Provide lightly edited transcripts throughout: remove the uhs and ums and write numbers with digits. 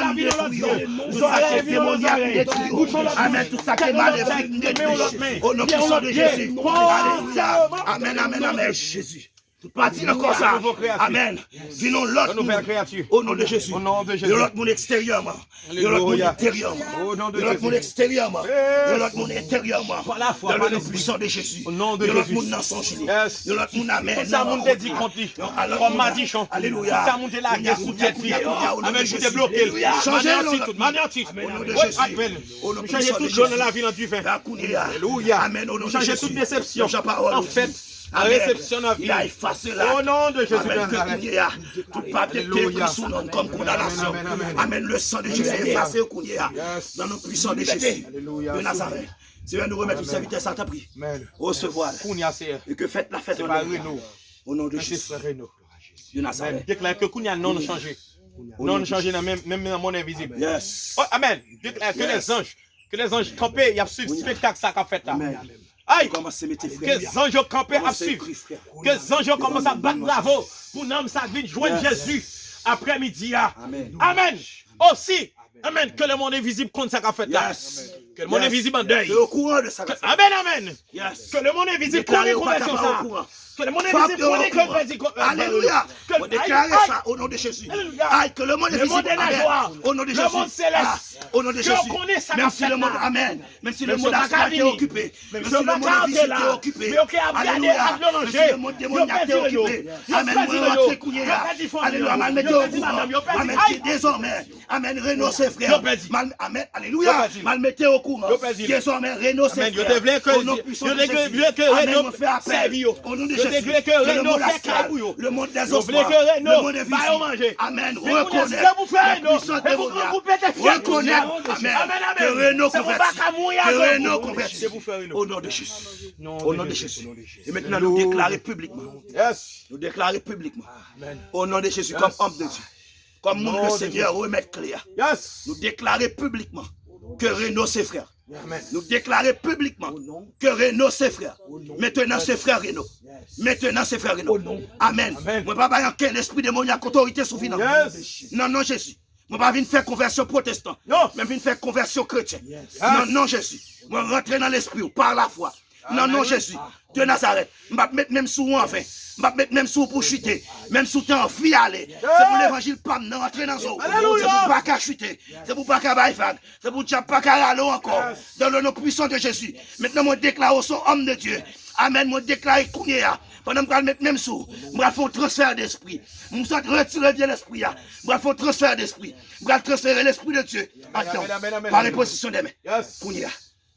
la vie dans l'autre. Tout ça qui est démoniaque, amen, tout ça qui est maléfique, détruit. Au nom puissant de Jésus. Alléluia. Amen, amen, amen. Jésus. Tout parti encore ça. Amen. Venons l'autre nouvelle créature. Au nom de Jésus. Au nom de Jésus. L'autre monde extérieurement. L'autre monde intérieurement. L'autre monde extérieurement. L'autre monde intérieurement. Dans le nom puissant de Jésus. Au nom de Jésus. L'autre monde dans son gilet. L'autre monde amen. Ça monte des dit contre lui. Comme Madichon. Alléluia. Ça monte la guerre sous tête. Amen. Je t'ai bloqué. Changez tout. Manianti. Au nom de Jésus. Changez tout jaune dans la vie dans du vin. Alléluia. Amen. Au nom de Jésus. Changez toute déception. En fait. La réception de il a effacé là. Au nom de Jésus. Tout papier écrit sous nom comme condamnation. Amen. Le sang de Jésus est effacé dans nos puissants de Jésus de Nazareth. Seigneur, nous remettre tout serviteur, ça t'a pris. Recevoir. Et que faites la fête au nom de Jésus de Nazareth. Déclare que Kounia non changé. Non changé même dans mon invisible. Yes. Amen. Déclare que les anges campés, il y a ce spectacle ça qu'a fait là. Aïe, que les anges campés à suivre. Que les anges commencent à battre bravo pour nous ça vient joindre Jésus après-midi. Amen. Aussi, amen. Que le monde invisible compte ça qu'a fait là. Que le monde invisible en deuil. Au courant de ça. Amen, amen. Que le monde invisible connaît conversion ça. Que le monde invisible connaît conversion. Alléluia. On déclare ça au nom de Jésus. Aïe, que le monde invisible au nom de Jésus. Le monde céleste. Au nom de Jésus. Même si le monde, amen. Même si le monde astral est occupé. Même si le monde invisible est occupé. Alléluia. Même si le monde démoniaque est occupé. Amen. Alléluia. Mal mettez au courant. Amen. Désormais. Amen. Renaud, ses frères. Amen. Alléluia. Mal mettez au courant. Désormais, Renaud, ses frères. Au nom puissant de Jésus. Amen. On fait appel. Au nom de Jésus. Le monde astral. Le monde des ossements. Le monde invisible. Amen. Reconnaître la puissance démoniaque. Reconnaître. Amen. Que Renaud convertit. Que Renaud convertit. Au nom de Jésus. Au nom de Jésus. Et maintenant, nous déclarer publiquement. Nous déclarer publiquement. Au nom de Jésus, comme homme de Dieu. Comme nous, le Seigneur, remettre clair. Nous déclarer publiquement que Renaud, ses frères. Nous déclarer publiquement que Renaud, ses frères. Maintenant, ses frères Renaud. Maintenant, ses frères Renaud. Amen. Moi, pas avoir aucun esprit démoniaque, autorité sous finance. Non, non, Jésus. Moi, pas venir faire conversion protestant. Non, mais venir faire conversion chrétienne. Non, non, Jésus. Moi, rentrer dans l'esprit par la foi. Non, non, Jésus. De Nazareth. Je vais mettre même sous en fin. Je vais mettre même sous pour chuter. Même sous t'es en vie aller. C'est pour l'évangile pas de rentrer dans l'eau. C'est pour pas qu'à chuter. C'est pour pas qu'à bailler. C'est pour pas qu'à aller encore. Dans le nom puissant de Jésus. Maintenant, moi, déclare au son homme de Dieu. Amen. Moi, déclare Kounia. Pendant que je vais mettre même sous. Je vais faire un transfert d'esprit. Je vais retirer bien l'esprit. Je vais faire un transfert d'esprit. Je vais transférer l'esprit de Dieu. Attends. Par les positions des mains. Kounia.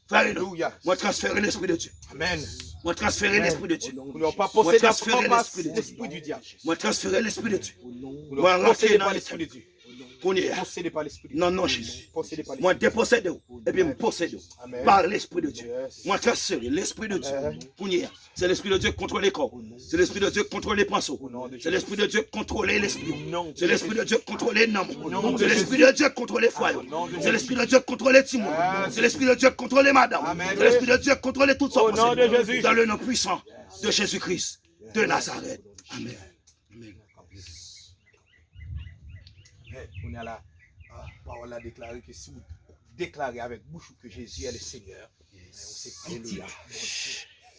Frère, moi, transférer l'esprit de Dieu. Amen. Moi, transférer l'esprit de Dieu. Moi, transférer l'esprit du diable. Moi, transférer l'esprit de Dieu. Moi, rentrer dans l'esprit de Dieu. Possédé par l'esprit de Dieu. Non, non, Jésus. Moi, dépossédé et puis me posséder par l'esprit de Dieu. Moi, transférer l'esprit de Dieu. C'est l'esprit de Dieu contrôler les corps. C'est l'esprit de Dieu contrôler les pinceaux. C'est l'esprit de Dieu contrôler l'esprit. C'est l'esprit de Dieu contrôler les noms. C'est l'esprit de Dieu contrôler les foyers. C'est l'esprit de Dieu contrôler les timons. C'est l'esprit de Dieu contrôler madame. C'est l'esprit de Dieu contrôler toutes sortes de choses. Dans le nom puissant de Jésus-Christ de Nazareth. Amen. On a la parole a déclaré que si vous déclarez avec bouche que Jésus est le Seigneur, c'est petit.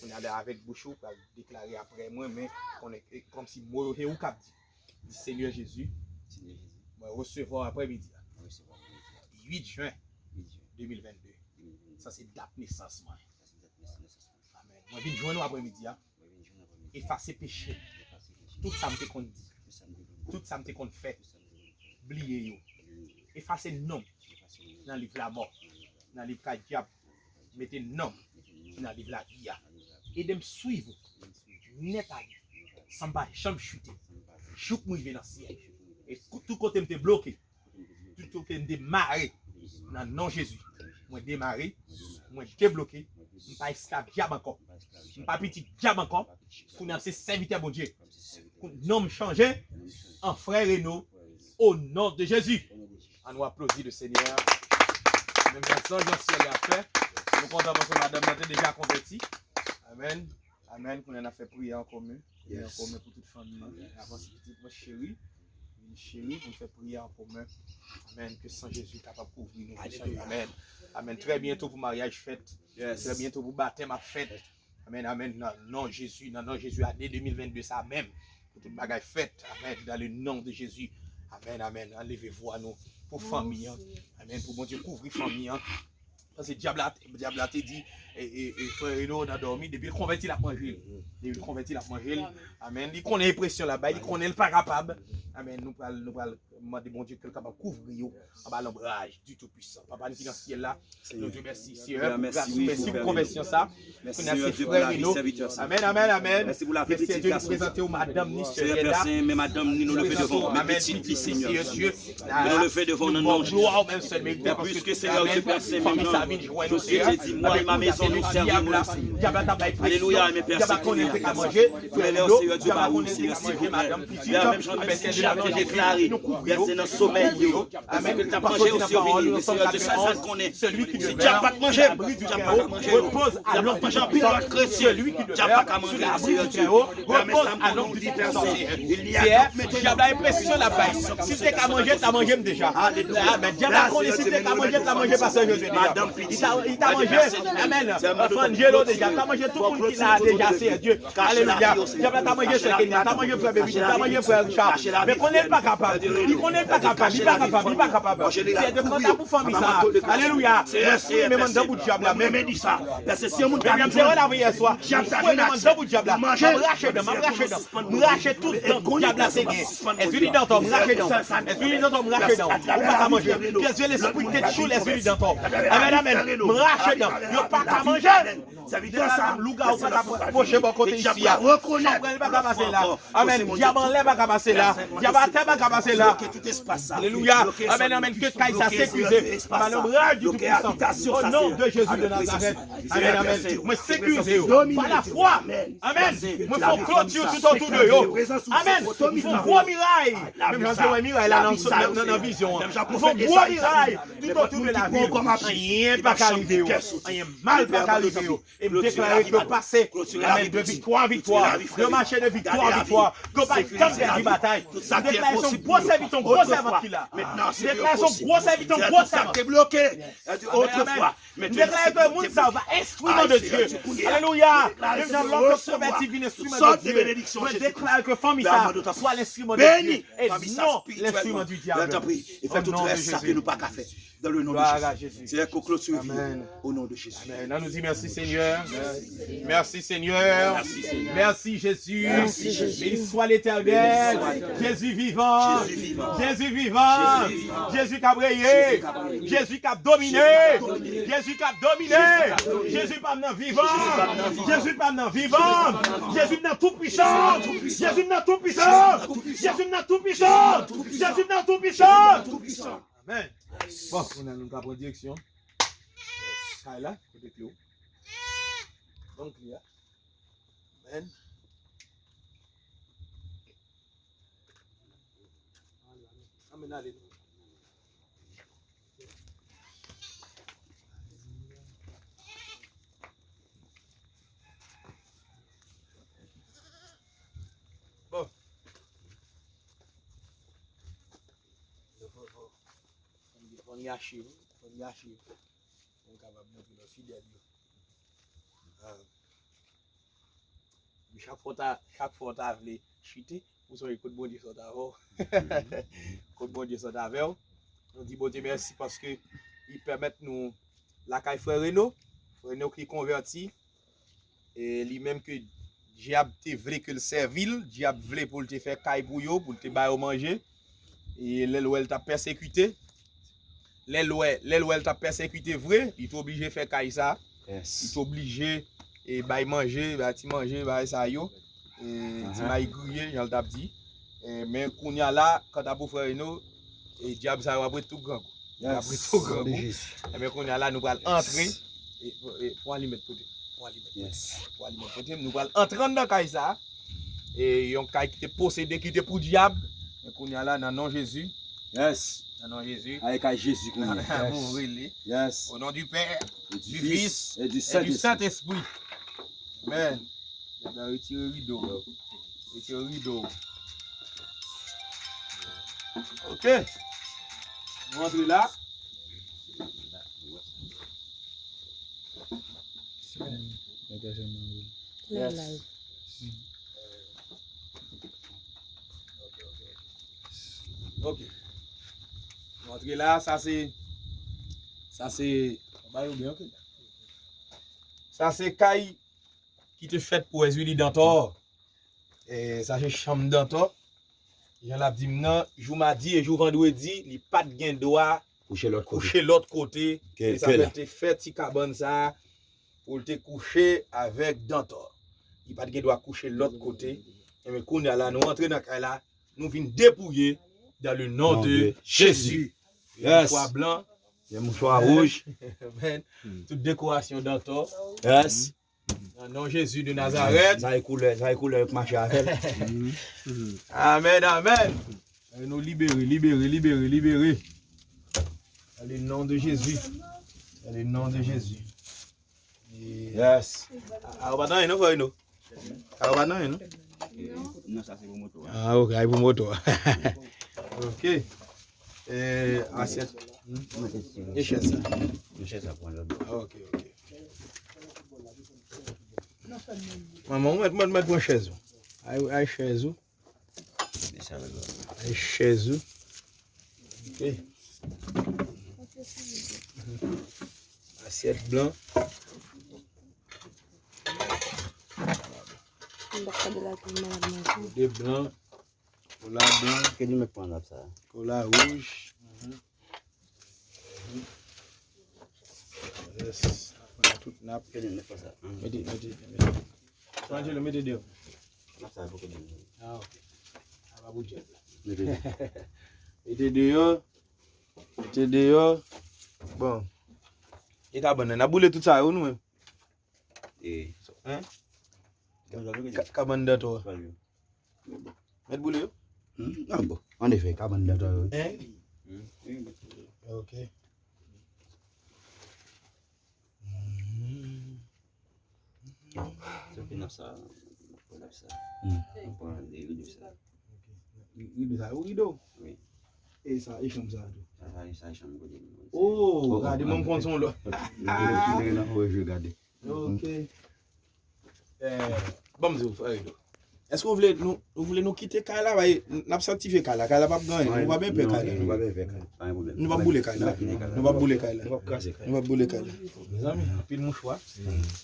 On est avec bouche pour déclarer après moi, mais on est comme si moi et vous cap dit Seigneur Jésus, moi recevoir après-midi. 8 juin 2022. Ça c'est date naissance. Amen. Moi je viens joindre après-midi. Effacer péché. Tout ça me qu'on dit. Tout ça me qu'on fait. Oubliez yo. Effacez nom dans le livre la mort, dans le livre la diable. Mettez nom dans le livre la vie. Et de me suivre net à sans pas chambre chuter. Chouk moi dans le ciel. Et tout côté me bloqué. Tout côté me démarrer dans nom Jésus. Moi démarrer, moi débloqué, je pas esclave diable encore. Je pas petit diable encore. Pour nous c'est serviteur bon Dieu. Nom changer en frère Renaud. Au nom de Jésus. On nous applaudit le Seigneur. Même personne, j'en suis à faire. Nous comptons parce que madame a déjà converti. Amen. Amen. Qu'on a fait prier en commun. Prier en commun pour toute famille. Avant, c'est petite, moi chérie. chérie, nous faisons prière pour moi. Amen. Que sans Jésus capable de couvrir nous. Amen. Amen. Très bientôt pour mariage fête. Très bientôt pour baptême à fête. Amen. Amen. Non, Jésus, non, Jésus, année 2022, ça même. Pour toute bagaille fête. Amen. Dans le nom de Jésus. Amen. Amen. Enlevez-vous à nous pour famille. Amen. Pour mon Dieu couvrir famille. Parce que diable a dit, et frère Renaud a dormi, depuis le converti, il a mangé. Depuis le converti, il a mangé. Amen. Il connaît l'impression là-bas, il connaît le pas capable. Amen. Nous allons demander, mon Dieu, que le capable couvrir en bas l'ombrage du Tout-Puissant. Papa, nous sommes dans le ciel là. Nous Dieu merci, Seigneur. Merci pour la conversion ça. Merci, frère Renaud. Amen, amen, amen. Merci pour la prédication. Présenter au madame Nicheliela. Mais madame, nous le faisons devant. Ma petite fille, Seigneur. Nous le faisons devant notre nom. Gloire même seul, mais puisque Seigneur, tu perds ces familles. Société dit, moi et ma maison, nous servons le Seigneur. Alléluia, mes pères, c'est qu'on est à manger. Frère, Seigneur, Dieu, par où, Seigneur, s'il vous plaît. Même Jean, j'ai déclaré, versé dans le sommeil, amen, que tu as mangé aussi au venir. Seigneur, Dieu, ça connaît. Celui qui ne tient pas de manger, tu n'as pas de manger. Repose à l'homme manger en pile de chrétien. Celui qui ne tient pas qu'à manger, Seigneur Dieu. Repose à l'homme du personne. Il y a l'impression là-bas. Si tu as mangé, tu as mangé déjà. Mais Dieu a connaît, si tu as mangé, tu as mangé parce que Jésus. Il t'a mangé, amen. Frangelo déjà, tu as mangé tout le monde qui l'a déjà, c'est Dieu. Alléluia. Dieu t'a mangé ce qu'il y a, tu as mangé frère Bébé, tu as mangé frère Richard. Mais qu'on n'est pas capable. Il connaît pas capable, il pas capable, il pas capable. C'est de compter pour famille ça. Alléluia. Merci, mais mon diable diable là, même dit ça. Parce que si on monte bien faire la hier soir, diable mon diable diable là. M'racher tout dans diable là c'est bien. Est-ce que dans ton m'racher dans. Est-ce que dans ton m'racher dans. On pas manger. Qu'est-ce que l'esprit tête chou l'esprit dans ton. Amen amen. M'racher dans. Yo pas à manger. Ça veut dire ça louga ou pas approcher bon côté ici. Reconnaître pas passer là. Amen. Diable lève pas passer là. Diable terre pas passer là. Tout espace ça. Alléluia. Amen, amen. Que Kaï ça sécurisé. Par l'ombrage du Tout-Puissant. Au nom de Jésus de Nazareth. Amen, amen. Moi sécurisé. Par la foi. Amen. Moi faut clôture tout autour de yo. Amen. Il faut gros miraille. Même quand on miraille là dans la vision. Il faut gros miraille tout autour de la vie. Rien pas qu'arriver. Rien mal pas qu'arriver. Et me déclarer que passer de victoire en victoire. De marcher de victoire en victoire. Que pas tant de bataille. Ça déclare son gros serviteur, gros servant qu'il a. Maintenant, c'est son gros serviteur, gros servant. T'es bloqué. Autrefois. Déclare que le monde ça va instrument de Dieu. Alléluia. Même dans l'autre converti vient instrument de Dieu. Je déclare que famille ça soit l'instrument de Dieu et non l'instrument du diable. Et fais tout le ça que nous pas qu'à faire. Dans le nom de Jésus. C'est qu'on clôture au nom de Jésus. Amen. On nous dit merci Seigneur. Merci Seigneur. Merci Jésus. Béni soit l'Éternel. Jésus vivant. Jésus vivant. Jésus qui a brillé. Jésus qui a dominé. Jésus qui a dominé. Jésus pas maintenant vivant. Jésus pas maintenant vivant. Jésus maintenant tout puissant. Jésus maintenant tout puissant. Jésus maintenant tout puissant. Jésus maintenant tout puissant. Amen. Bon, on a une bonne direction. Là, côté clos. Donc, il y a. Amen. Amen, allez. Bon. On y a chier. On est capable de nous fidèles. Chaque fois que tu as voulu chuter, vous savez que le bon Dieu soit d'avant. Que le bon Dieu soit d'avant. On dit bon Dieu merci parce que il permet nous la caille frère Renaud qui est converti et lui-même que diable te voulait que le servile, diable voulait pour te faire caille pour yo, pour te bailler manger et l'elle t'a persécuté. L'elle t'a persécuté vrai, il est obligé de faire caille ça. Yes. Il est obligé et bailler manger, tu manger bailler ça yo et tu m'as grillé, j'en t'a dit. Mais qu'on y a là quand t'as pour frère Renaud et diable ça va après tout grand. Après tout grand. Mais qu'on y a là nous allons entrer et pour aller mettre côté. Pour aller mettre côté, nous allons entrer dans caille ça et on caille qui était possédé qui était pour diable. Mais qu'on y a là dans nom Jésus. Yes. Dans nom Jésus. Avec Jésus qu'on est. Yes. Au nom du Père, du Fils et du Saint-Esprit. Amen. Je vais retirer le rideau. Ok. On entre là. Yes. Ok. On entre là, ça c'est caille qui te fait pour huiler dans toi. Et ça c'est chambre dans toi. J'en l'a dit non, jour mardi et jour vendredi, il pas de gain droit coucher l'autre côté. Et ça fait te fait petit cabane ça pour te coucher avec Dantor. Il pas de gain droit coucher l'autre côté. Et mais qu'on est là, nous entrer dans là, nous venons dépouiller dans le nom de Jésus. Yes. Mouchoir blanc, Il y a un mouchoir rouge. Amen. Toute décoration Dantor. Yes. Dans le nom de Jésus de Nazareth. Ça écoule avec ma chère. Amen, amen. Et nous libérer. Dans le nom de Jésus. Dans le nom de Jésus. Yes. Ah, on va dans nous. Non, ça c'est pour moto. Ah, ok, pour moto. Ok. Assiette. Et chaise. Ah, ok. Maman, mettre une chaise. Aïe, chaise. Aïe, chaise. Ok. Assiette blanc. Des blancs. Cola blanc. Qu'est-ce que tu me prends là ça? Cola rouge. Yes. Toute nappe. Qu'est-ce que tu me prends ça? Mettez. Changez le mettez dehors. Ça beaucoup de. Ah, ok. Ça va bouger. Mettez Mettez dehors. Bon. Et t'as bonne. On a boulé tout ça, ou nous? et Hein? Cabane de toi. Mettre boulé? Ah bon. En effet, cabane de toi. Hein? Ok. C'est bien ça. Oui. Et ça, il comme ça. Ça Oh, regardez mon compte son là. Je regarde. Ok. Bon, est-ce que vous voulez nous quitter Kala? Nous avons certifié Kala. Kala pas gagné. Nous va bien payer Kala. Nous va bouler Kala. Nous va bouler Kala. Nous va bouler Kala. Mes amis, un peu de mouchoir.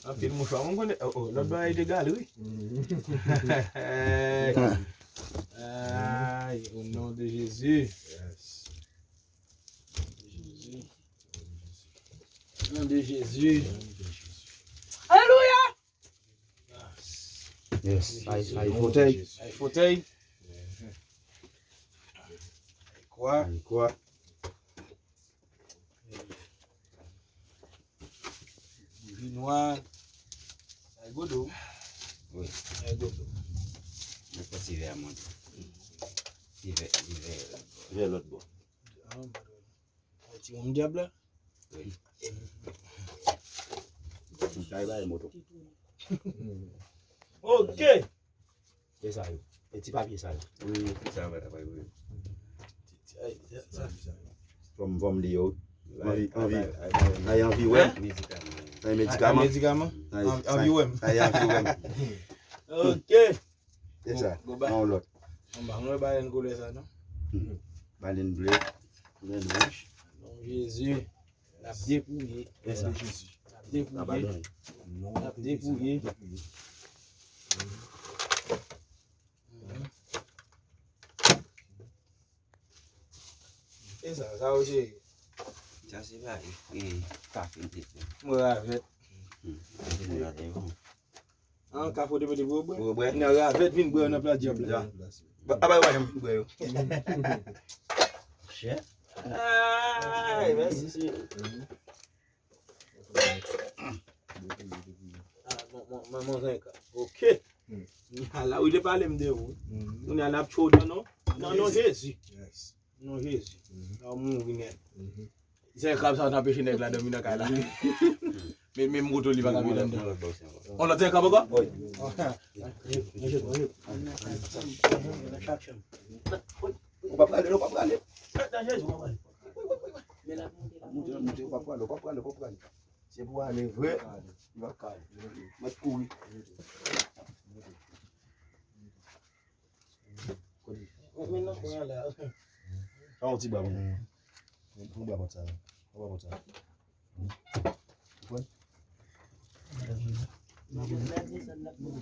Un peu de mouchoir. On connaît. Oh, l'autre bain est égal, oui. Aïe, au nom de Jésus. Au nom de Jésus. Alléluia. Yes. Fauteuil. Fauteuil. Quoi? Du noir. Godo. Oui. Godo. Je peux tirer à mon. Vers l'autre bord. Tu vas me diable? Oui. Ça moto. Ok. C'est ça. Et petit papier ça. Oui, ça va oui. Vom Lio. Envie ouais. Médicament. Envie ouais. Ok. C'est ça. Non l'autre. On va balayer couleur ça non? Baleine bleue. Baleine rouge. Non Jésus. La dépouillé. C'est ça. La dépouillé. Et ça aussi. Ça c'est là. Et café. Ouais, avec. Un café de petit bobo. Ouais, on a avec vin boire na place diable. Ah bah ouais, j'aime boire. Cher. Ah, merci. Maman ok. Là où il est parlé de vous. On a la chaud non? Non Jésus. Non Jésus. Là mon venir. C'est comme ça on a pêché nèg là de mina kala. Mais même moto li va ka mina. On l'a dit comme quoi? Oui. On va pas aller, on va pas aller. C'est pour aller vrai. Il va calmer. Il va courir. Maintenant, on est là. On dit bah bon. On va voir ça. On va voir ça.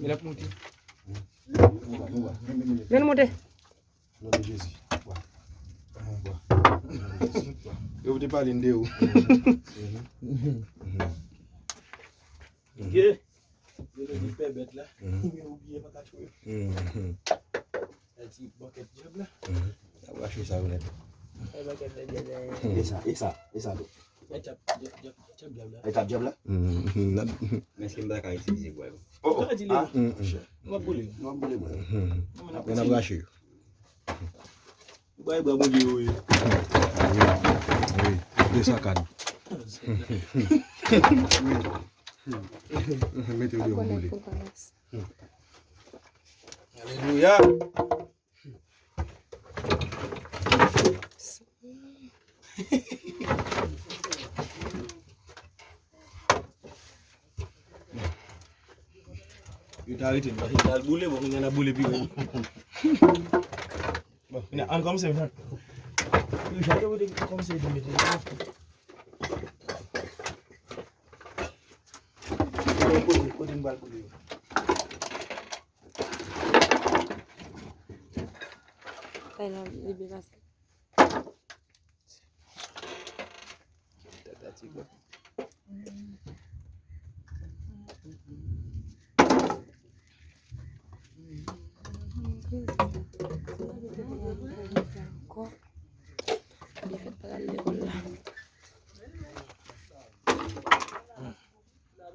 Il a monté. Viens monter. Nom de Jésus. Je vous parle de où? Ok. Il est hyper bête là. Il a oublié pas qu'à jouer. Un petit bucket job là. Ça va acheter ça, vous l'êtes. Et ça. Un tap job là. Et ta job là? Mais c'est pas quand c'est quoi. Oh, ah, On va bouler. on va bouler, moi. On a braché. Bye bye mon Dieu. Oui, deux saccades. Mettez-le au boulet. Alléluia. Il t'a arrêté, il a boulé, bon, il a boulé puis. Bon, il a comme ça. Il a boulé comme ça, il mettait.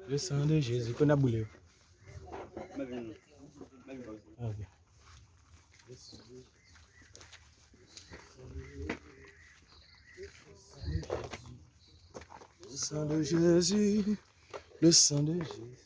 Le sang de Jésus qu'on a boulé. Okay. Le sang de Jésus, le sang de Jésus.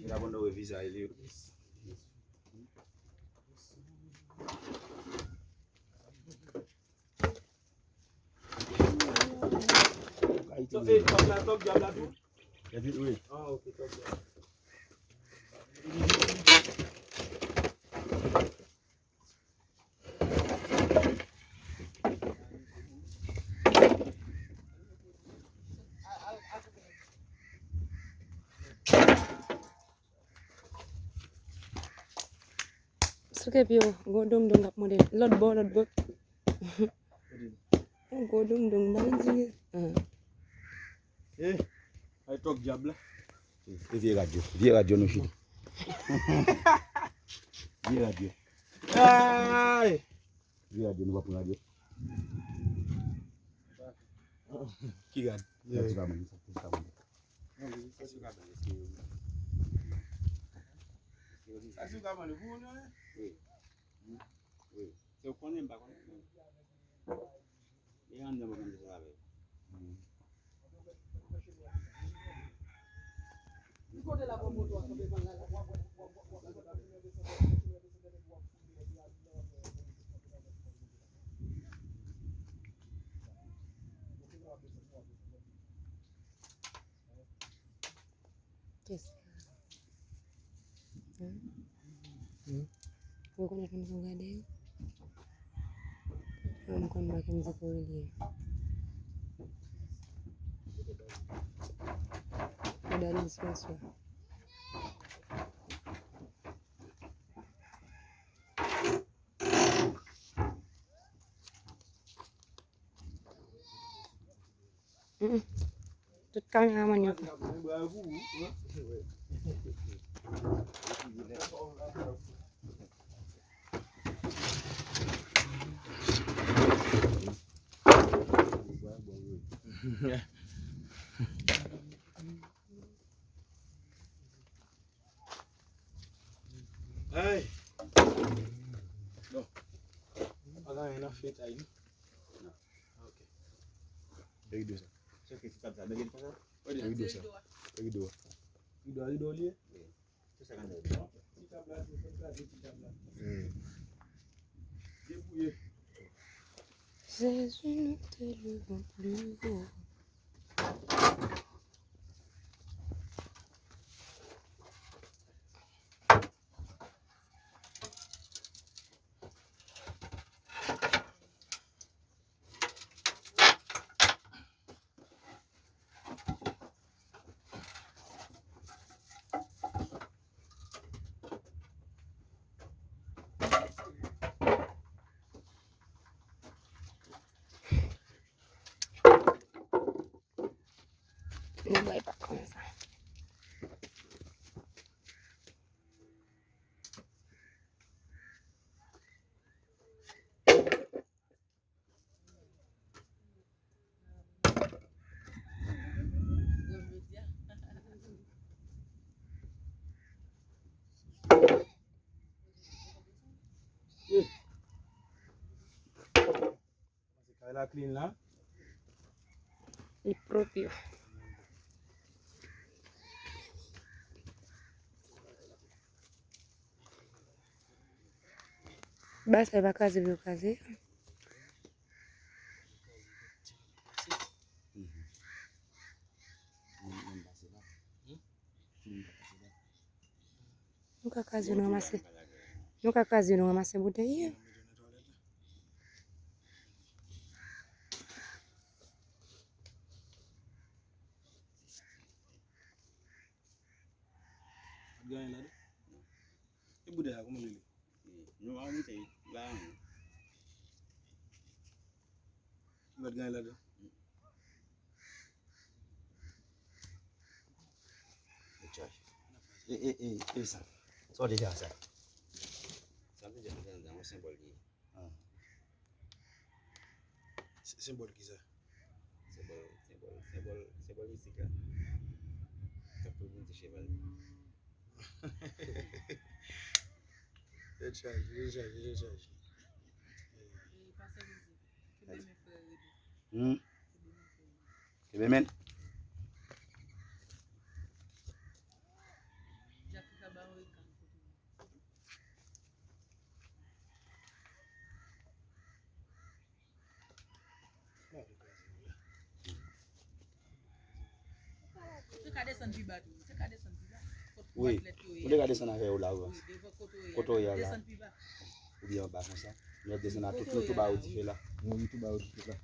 Il a bon de visa il est. Oui. Ah, ok, top. Suka piyo, godong dong gap model. Lot bo. Godong dong banji. Eh, I talk job là. Vieux radio nous chine. Vieux radio. Aïe. Vieux radio nous va pour radio. Qui gagne? C'est pas mal. Se o connaît pas et on demande de ça. Yes. Wo ko nekk mu nga dee. Am kon ba kam sa ko lié. Dali sponsor. Tout quand aman yo. Hey. No. Agora ainda feita aí. Não. Ok. Pega dois. Só que esse cara sabe que ele faz. Olha, Pega dois. Pega dois. Ido ali. Você sabe onde Fica blado, fica blado. Débrouillé. Jésus, nous t'élevons plus haut. Ne bois pas comme ça. C'est la clean là. Y propio. Basi bakazi vyokazi. Nuka kazi no mase bude hiyo. Gagné là. Et bude là comment il est? Nous avons été là. Il va gagner là. Ça. Ça déjà ça. Ça veut dire que dans un symbole. Symbole qui ça? Symbole ici. Ça peut vous dire cheval. Recharge. Men. Oui, vous regardez ça avec là. Koto ya là. Ou bien bas comme ça. Nous descendons tout bas au fait là. Nous tout bas au fait là.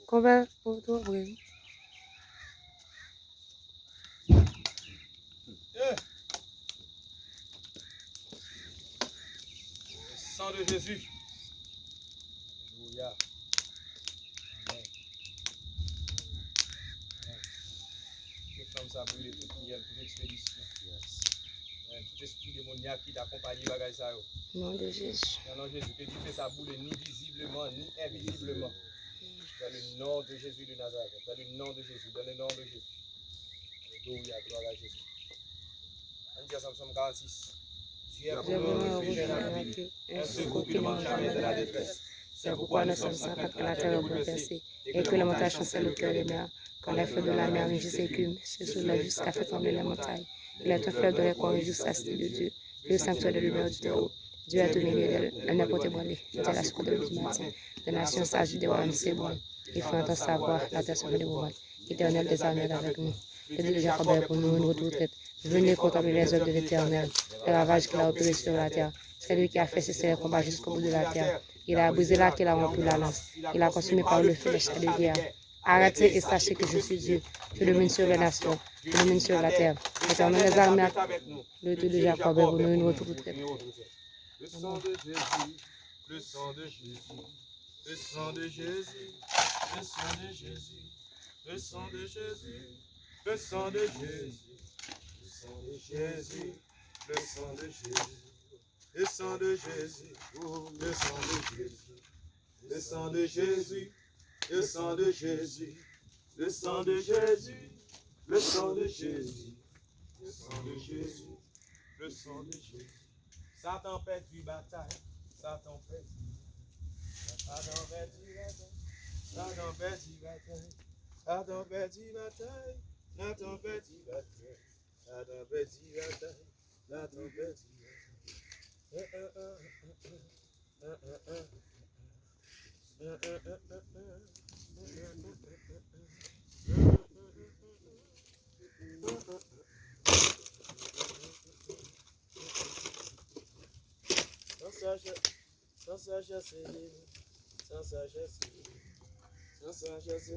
Combien pour toi, oui. Sang de Jésus. Alléluia. Amen. Que femme ça brûle toute prière pour expédition. Yes. Tout esprit démoniaque qui t'accompagne, bagage ça. Nom de Jésus. Dans le nom de Jésus, que tu fais sa boule ni visiblement, ni invisiblement. Dans le nom de Jésus de Nazareth. Dans le nom de Jésus. Dans le nom de Jésus. Alléluia, gloire à Jésus. On dit à Psaume 46. Tu es pour nous refuge dans la vie, un secours qui ne manque jamais de la détresse. C'est pourquoi nous sommes sans crainte que la terre bouleversée et que les montagnes chancellent le cœur des mers. Quand les flots de la mer rugissent et écument, se soulèvent jusqu'à faire trembler les montagnes. Il est un fleuve de l'écran jusqu'à la cité de Dieu, le sanctuaire de lumière du Très-Haut. Dieu est au milieu d'elle, elle n'est pas ébranlée. Dieu est la secours de du matin. Les nations sages des rois s'ébranlent. Il faut entendre sa voix, la terre se redéroule. L'Éternel des armées est avec nous. Le Dieu de Jacob est pour nous une retraite. Venez contempler les œuvres de l'Éternel, les ravages qu'il a opérés sur la terre. C'est lui qui a fait cesser les combats jusqu'au bout de la terre. Il a brisé l'arc, il a rompu la lance. Il a consumé par le feu les chars de guerre. Arrêtez et sachez que je suis Dieu. Je domine sur les nations, je domine sur la terre. L'Éternel des armées, le Dieu de Jacob est pour nous une retraite. Le sang de Jésus, le sang de Jésus, le sang de Jésus, le sang de Jésus, le sang de Jésus, le sang de Jésus, le sang de Jésus, le sang de Jésus, le sang de Jésus, le sang de Jésus, le sang de Jésus, le sang de Jésus, le sang de Jésus, le sang de Jésus, le sang de Jésus. Satan perd du bataille. Satan perd du bataille. Satan perd du bataille. Satan perd du bataille. Satan perd du bataille. Satan perd du bataille. Satan perd Sans sagesse, sans sagesse, sans sagesse, sans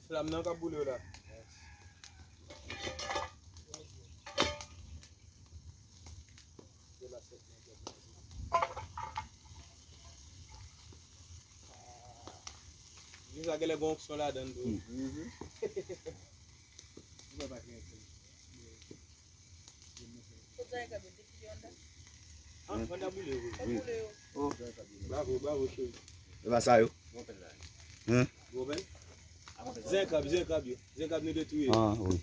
flamme nan ka boule là. Nous avons les bons sont là dedans. On a boule. Oui. Oh, bravo chérie. Et va ça yo. Hein? Goben. Zenkab nous détruire. Ah oui.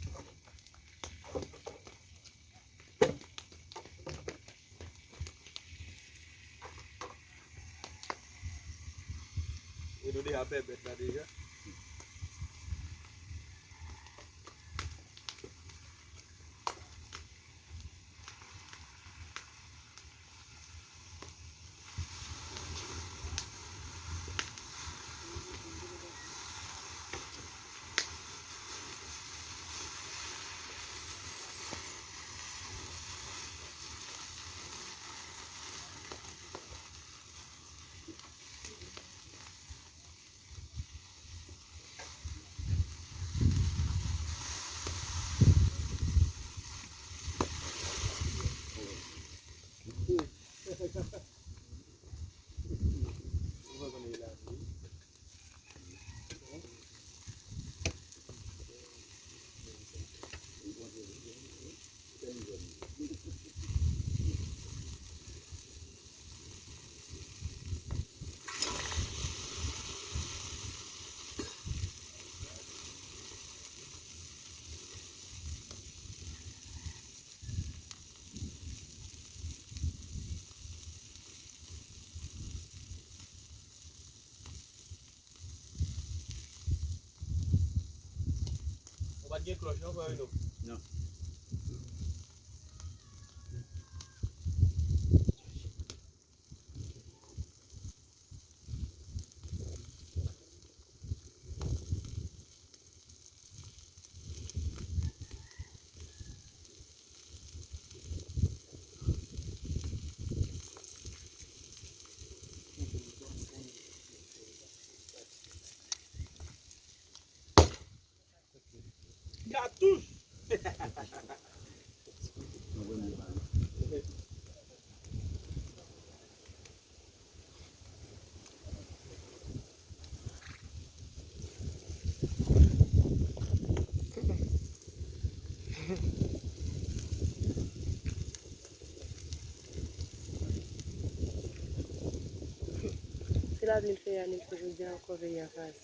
Et nous déjà fait bête là déjà. de cloche, non, frère, non. Non. Cartouche. C'est là qu'il fait aller, que je dis encore veiller à face.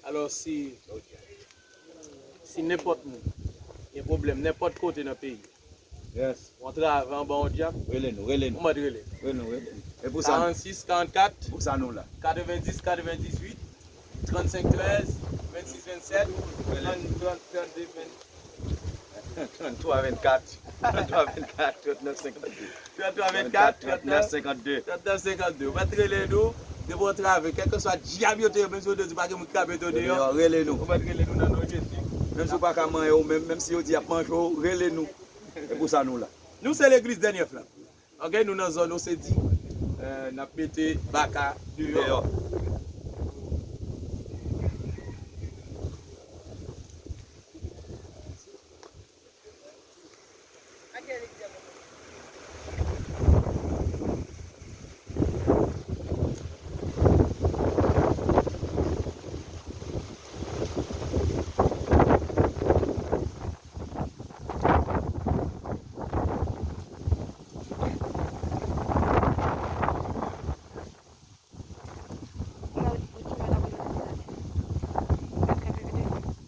Alors si n'importe où, il y a un problème, n'importe côté dans le pays, Yes. on travaille en bon diable, Relais-nous. on va dire Et pour ça, 46, 44, pour ça nous là. 90, 98, 35, 13, 26, 27, 32, 33, 24. 33, 24, 39, 52. 33, 24, 39, 52. 39, 52. On va traiter nous, de votre travail, quel que soit le diable, même si on ne dit pas que vous avez donné, Relais-nous. on va traiter nous dans nos gestes. Même si vous pas qu'à manger, même si vous dites à manger, relais-nous. Et pour ça nous là. Nous, c'est l'église dernière flamme. Ok, nous dans la zone où c'est dit, nous avons mis Baka dehors.